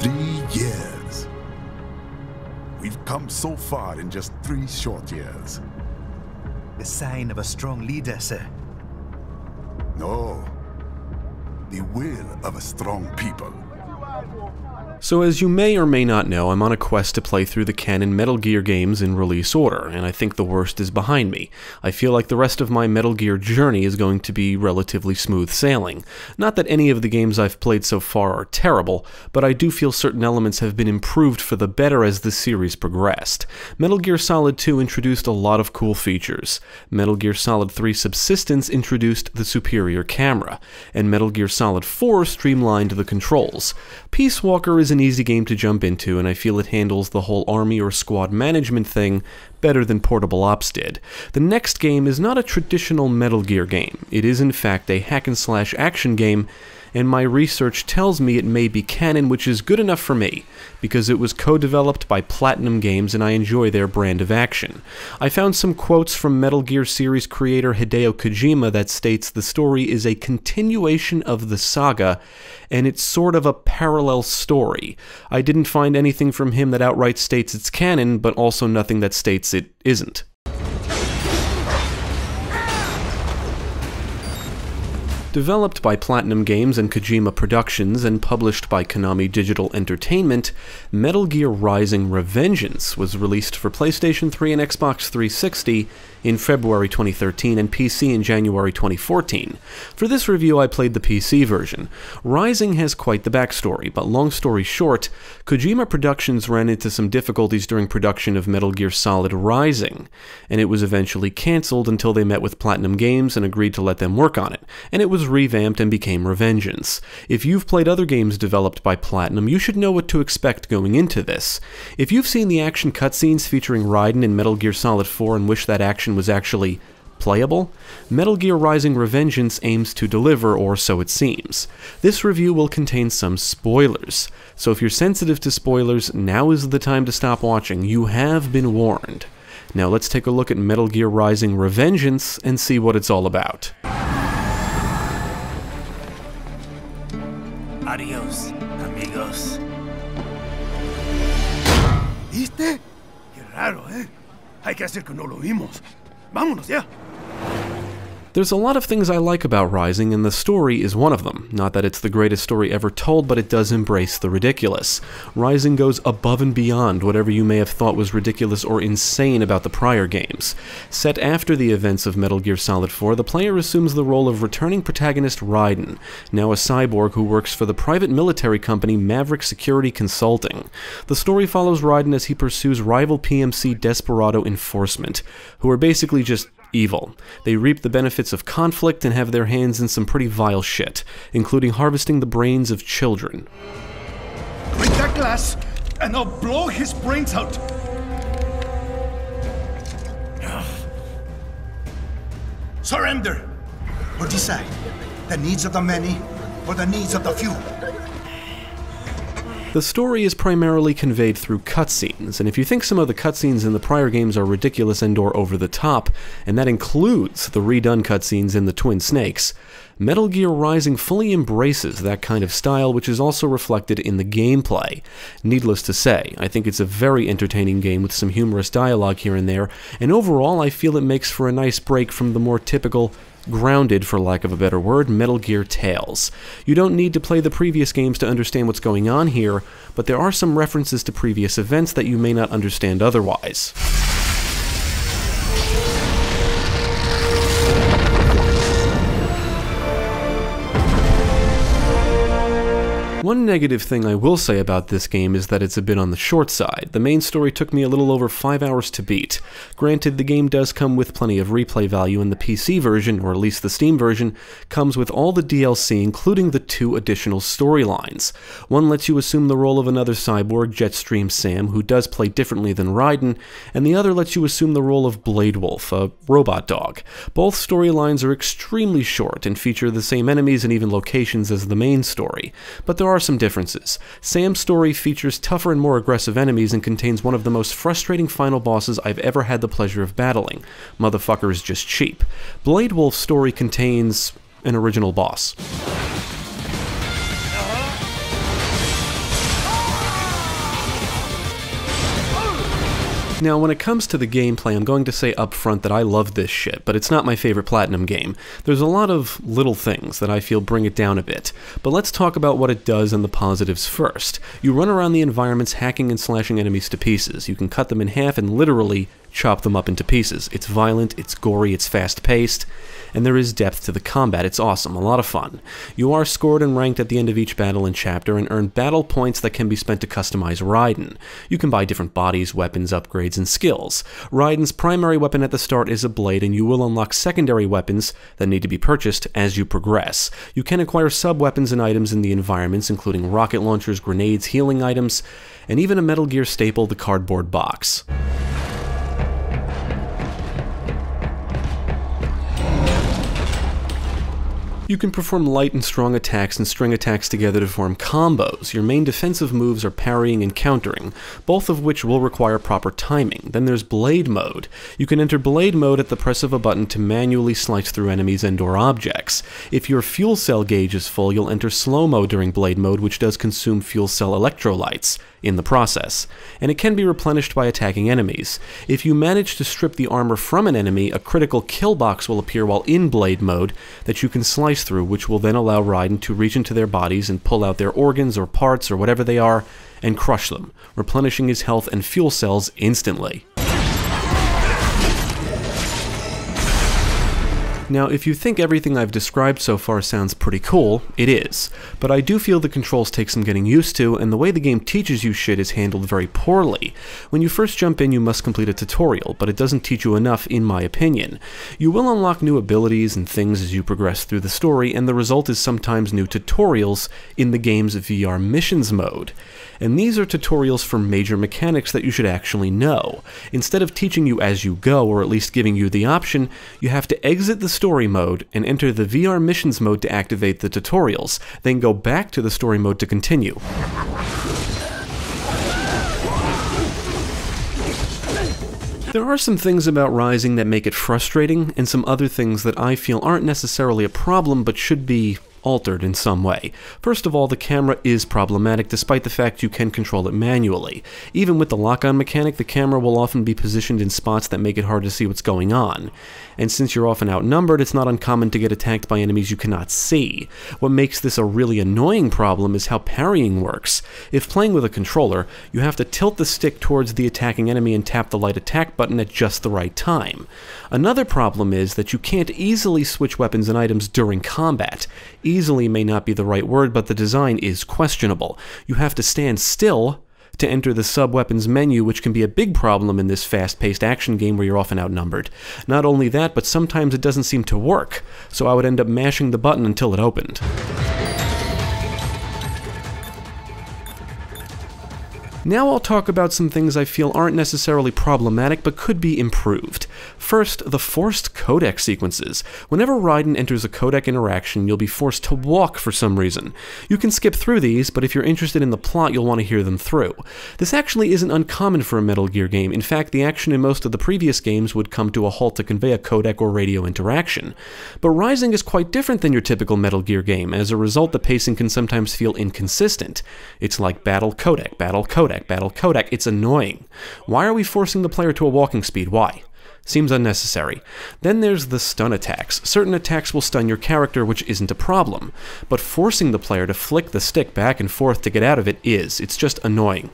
3 years. We've come so far in just 3 short years. The sign of a strong leader, sir. No. The will of a strong people. So as you may or may not know, I'm on a quest to play through the canon Metal Gear games in release order, and I think the worst is behind me. I feel like the rest of my Metal Gear journey is going to be relatively smooth sailing. Not that any of the games I've played so far are terrible, but I do feel certain elements have been improved for the better as the series progressed. Metal Gear Solid 2 introduced a lot of cool features. Metal Gear Solid 3 Subsistence introduced the superior camera, and Metal Gear Solid 4 streamlined the controls. Peace Walker is an easy game to jump into, and I feel it handles the whole army or squad management thing better than Portable Ops did. The next game is not a traditional Metal Gear game. It is in fact a hack-and-slash action game, and my research tells me it may be canon, which is good enough for me, because it was co-developed by PlatinumGames and I enjoy their brand of action. I found some quotes from Metal Gear series creator Hideo Kojima that states the story is a continuation of the saga, and it's sort of a parallel story. I didn't find anything from him that outright states it's canon, but also nothing that states it isn't. Developed by PlatinumGames and Kojima Productions and published by Konami Digital Entertainment, Metal Gear Rising: Revengeance was released for PlayStation 3 and Xbox 360 in February 2013 and PC in January 2014. For this review, I played the PC version. Rising has quite the backstory, but long story short, Kojima Productions ran into some difficulties during production of Metal Gear Solid Rising, and it was eventually cancelled until they met with PlatinumGames and agreed to let them work on it, and it was revamped and became Revengeance. If you've played other games developed by Platinum, you should know what to expect going into this. If you've seen the action cutscenes featuring Raiden in Metal Gear Solid 4 and wish that action was actually playable, Metal Gear Rising: Revengeance aims to deliver, or so it seems. This review will contain some spoilers, so if you're sensitive to spoilers, now is the time to stop watching. You have been warned. Now let's take a look at Metal Gear Rising: Revengeance and see what it's all about. Adiós, amigos. ¿Viste? Qué raro, ¿eh? Hay que hacer que no lo vimos. Vámonos ya. There's a lot of things I like about Rising, and the story is one of them. Not that it's the greatest story ever told, but it does embrace the ridiculous. Rising goes above and beyond whatever you may have thought was ridiculous or insane about the prior games. Set after the events of Metal Gear Solid 4, the player assumes the role of returning protagonist Raiden, now a cyborg who works for the private military company Maverick Security Consulting. The story follows Raiden as he pursues rival PMC Desperado enforcement, who are basically just evil. They reap the benefits of conflict and have their hands in some pretty vile shit, including harvesting the brains of children. Break that glass, and I'll blow his brains out. Surrender, or decide the needs of the many or the needs of the few. The story is primarily conveyed through cutscenes, and if you think some of the cutscenes in the prior games are ridiculous and or over the top, and that includes the redone cutscenes in the Twin Snakes, Metal Gear Rising fully embraces that kind of style, which is also reflected in the gameplay. Needless to say, I think it's a very entertaining game with some humorous dialogue here and there, and overall I feel it makes for a nice break from the more typical, grounded, for lack of a better word, Metal Gear tales. You don't need to play the previous games to understand what's going on here, but there are some references to previous events that you may not understand otherwise. One negative thing I will say about this game is that it's a bit on the short side. The main story took me a little over 5 hours to beat. Granted, the game does come with plenty of replay value, and the PC version, or at least the Steam version, comes with all the DLC, including the 2 additional storylines. One lets you assume the role of another cyborg, Jetstream Sam, who does play differently than Raiden, and the other lets you assume the role of Blade Wolf, a robot dog. Both storylines are extremely short and feature the same enemies and even locations as the main story, but there are some differences. Sam's story features tougher and more aggressive enemies and contains one of the most frustrating final bosses I've ever had the pleasure of battling. Motherfucker is just cheap. Blade Wolf's story contains an original boss. Now, when it comes to the gameplay, I'm going to say up front that I love this shit, but it's not my favorite Platinum game. There's a lot of little things that I feel bring it down a bit, but let's talk about what it does and the positives first. You run around the environments hacking and slashing enemies to pieces. You can cut them in half and literally chop them up into pieces. It's violent, it's gory, it's fast-paced, and there is depth to the combat. It's awesome, a lot of fun. You are scored and ranked at the end of each battle and chapter and earn battle points that can be spent to customize Raiden. You can buy different bodies, weapons, upgrades, and skills. Raiden's primary weapon at the start is a blade, and you will unlock secondary weapons that need to be purchased as you progress. You can acquire sub-weapons and items in the environments, including rocket launchers, grenades, healing items, and even a Metal Gear staple, the cardboard box. You can perform light and strong attacks and string attacks together to form combos. Your main defensive moves are parrying and countering, both of which will require proper timing. Then there's Blade Mode. You can enter Blade Mode at the press of a button to manually slice through enemies and/or objects. If your fuel cell gauge is full, you'll enter Slow Mode during Blade Mode, which does consume fuel cell electrolytes in the process, and it can be replenished by attacking enemies. If you manage to strip the armor from an enemy, a critical kill box will appear while in Blade Mode that you can slice through, which will then allow Raiden to reach into their bodies and pull out their organs or parts or whatever they are and crush them, replenishing his health and fuel cells instantly. Now, if you think everything I've described so far sounds pretty cool, it is, but I do feel the controls take some getting used to, and the way the game teaches you shit is handled very poorly. When you first jump in, you must complete a tutorial, but it doesn't teach you enough, in my opinion. You will unlock new abilities and things as you progress through the story, and the result is sometimes new tutorials in the game's VR missions mode. And these are tutorials for major mechanics that you should actually know. Instead of teaching you as you go, or at least giving you the option, you have to exit the story mode and enter the VR missions mode to activate the tutorials, then go back to the story mode to continue. There are some things about Rising that make it frustrating, and some other things that I feel aren't necessarily a problem but should be altered in some way. First of all, the camera is problematic despite the fact you can control it manually. Even with the lock-on mechanic, the camera will often be positioned in spots that make it hard to see what's going on. And since you're often outnumbered, it's not uncommon to get attacked by enemies you cannot see. What makes this a really annoying problem is how parrying works. If playing with a controller, you have to tilt the stick towards the attacking enemy and tap the light attack button at just the right time. Another problem is that you can't easily switch weapons and items during combat. Easily may not be the right word, but the design is questionable. You have to stand still to enter the sub-weapons menu, which can be a big problem in this fast-paced action game where you're often outnumbered. Not only that, but sometimes it doesn't seem to work, so I would end up mashing the button until it opened. Now I'll talk about some things I feel aren't necessarily problematic but could be improved. First, the forced codec sequences. Whenever Raiden enters a codec interaction, you'll be forced to walk for some reason. You can skip through these, but if you're interested in the plot, you'll want to hear them through. This actually isn't uncommon for a Metal Gear game. In fact, the action in most of the previous games would come to a halt to convey a codec or radio interaction. But Rising is quite different than your typical Metal Gear game. As a result, the pacing can sometimes feel inconsistent. It's like battle codec, battle codec, battle codec. It's annoying. Why are we forcing the player to a walking speed? Why? Seems unnecessary. Then there's the stun attacks. Certain attacks will stun your character, which isn't a problem. But forcing the player to flick the stick back and forth to get out of it is. It's just annoying.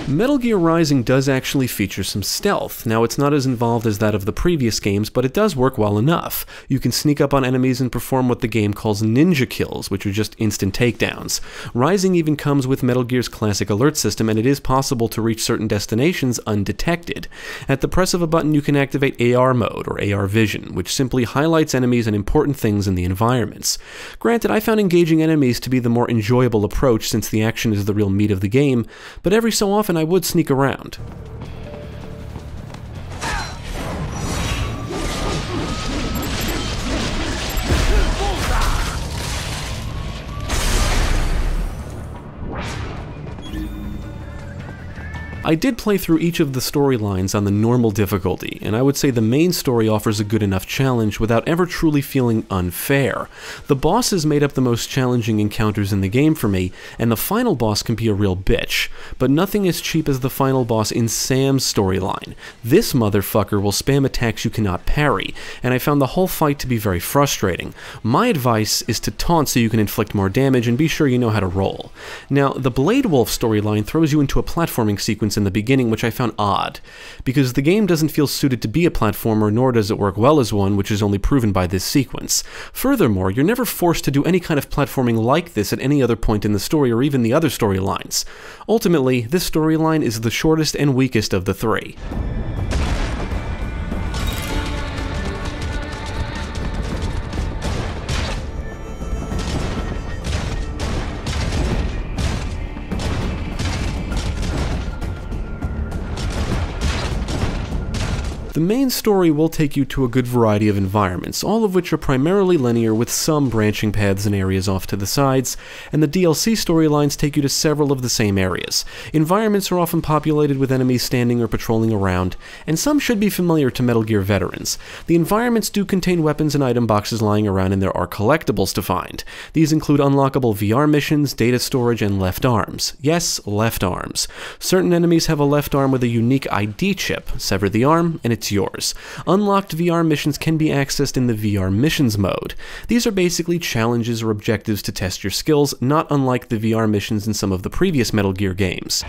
Metal Gear Rising does actually feature some stealth. Now, it's not as involved as that of the previous games, but it does work well enough. You can sneak up on enemies and perform what the game calls ninja kills, which are just instant takedowns. Rising even comes with Metal Gear's classic alert system, and it is possible to reach certain destinations undetected. At the press of a button, you can activate AR mode, or AR vision, which simply highlights enemies and important things in the environments. Granted, I found engaging enemies to be the more enjoyable approach since the action is the real meat of the game, but every so often I would sneak around. I did play through each of the storylines on the normal difficulty, and I would say the main story offers a good enough challenge without ever truly feeling unfair. The bosses made up the most challenging encounters in the game for me, and the final boss can be a real bitch, but nothing as cheap as the final boss in Sam's storyline. This motherfucker will spam attacks you cannot parry, and I found the whole fight to be very frustrating. My advice is to taunt so you can inflict more damage and be sure you know how to roll. Now, the Blade Wolf storyline throws you into a platforming sequence in the beginning, which I found odd, because the game doesn't feel suited to be a platformer, nor does it work well as one, which is only proven by this sequence. Furthermore, you're never forced to do any kind of platforming like this at any other point in the story or even the other storylines. Ultimately, this storyline is the shortest and weakest of the three. The main story will take you to a good variety of environments, all of which are primarily linear with some branching paths and areas off to the sides, and the DLC storylines take you to several of the same areas. Environments are often populated with enemies standing or patrolling around, and some should be familiar to Metal Gear veterans. The environments do contain weapons and item boxes lying around, and there are collectibles to find. These include unlockable VR missions, data storage, and left arms. Yes, left arms. Certain enemies have a left arm with a unique ID chip. Sever the arm, and it's yours. Unlocked VR missions can be accessed in the VR missions mode. These are basically challenges or objectives to test your skills, not unlike the VR missions in some of the previous Metal Gear games.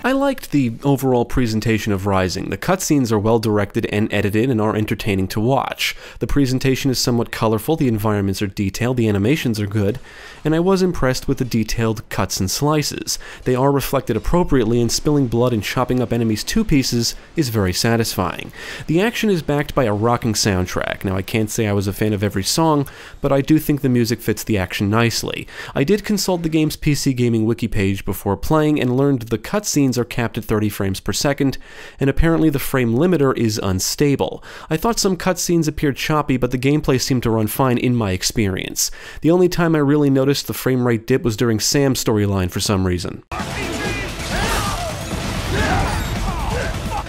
I liked the overall presentation of Rising. The cutscenes are well directed and edited and are entertaining to watch. The presentation is somewhat colorful, the environments are detailed, the animations are good, and I was impressed with the detailed cuts and slices. They are reflected appropriately, and spilling blood and chopping up enemies to pieces is very satisfying. The action is backed by a rocking soundtrack. Now, I can't say I was a fan of every song, but I do think the music fits the action nicely. I did consult the game's PC Gaming wiki page before playing and learned the cutscenes are capped at 30 frames per second, and apparently the frame limiter is unstable. I thought some cutscenes appeared choppy, but the gameplay seemed to run fine in my experience. The only time I really noticed the frame rate dip was during Sam's storyline for some reason.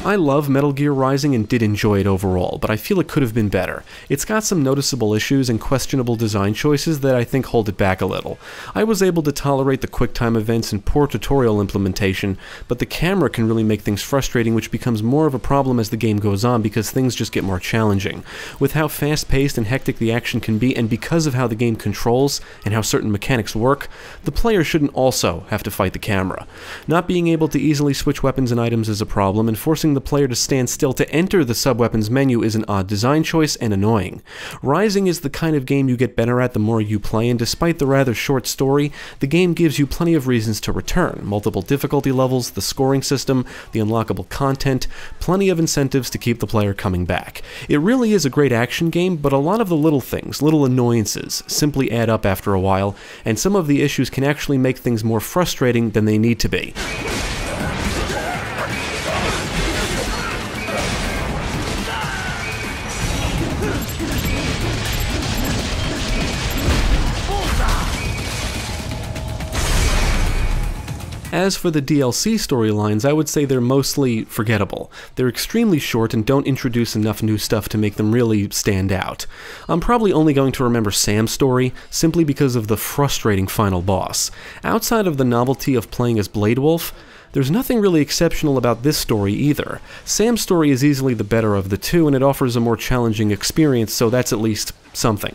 I love Metal Gear Rising and did enjoy it overall, but I feel it could have been better. It's got some noticeable issues and questionable design choices that I think hold it back a little. I was able to tolerate the quick-time events and poor tutorial implementation, but the camera can really make things frustrating, which becomes more of a problem as the game goes on because things just get more challenging. With how fast-paced and hectic the action can be, and because of how the game controls and how certain mechanics work, the player shouldn't also have to fight the camera. Not being able to easily switch weapons and items is a problem, and forcing the player to stand still to enter the sub-weapons menu is an odd design choice and annoying. Rising is the kind of game you get better at the more you play, and despite the rather short story, the game gives you plenty of reasons to return. Multiple difficulty levels, the scoring system, the unlockable content, plenty of incentives to keep the player coming back. It really is a great action game, but a lot of the little things, little annoyances, simply add up after a while, and some of the issues can actually make things more frustrating than they need to be. As for the DLC storylines, I would say they're mostly forgettable. They're extremely short and don't introduce enough new stuff to make them really stand out. I'm probably only going to remember Sam's story, simply because of the frustrating final boss. Outside of the novelty of playing as Blade Wolf, there's nothing really exceptional about this story either. Sam's story is easily the better of the two, and it offers a more challenging experience, so that's at least something.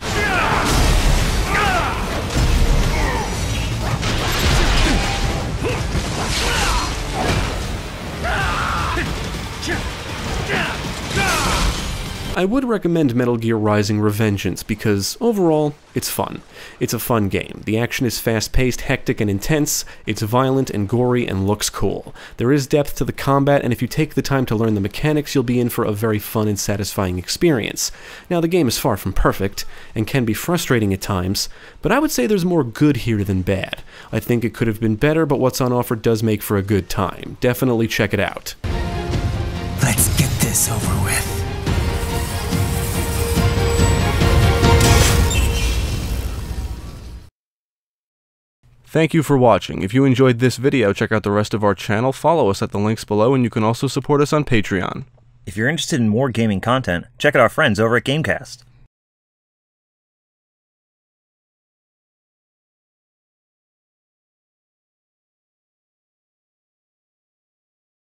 I would recommend Metal Gear Rising: Revengeance because, overall, it's fun. It's a fun game. The action is fast-paced, hectic, and intense, it's violent and gory and looks cool. There is depth to the combat, and if you take the time to learn the mechanics, you'll be in for a very fun and satisfying experience. Now, the game is far from perfect, and can be frustrating at times, but I would say there's more good here than bad. I think it could have been better, but what's on offer does make for a good time. Definitely check it out. Let's get this over with. Thank you for watching. If you enjoyed this video, check out the rest of our channel, follow us at the links below, and you can also support us on Patreon. If you're interested in more gaming content, check out our friends over at Gamecast.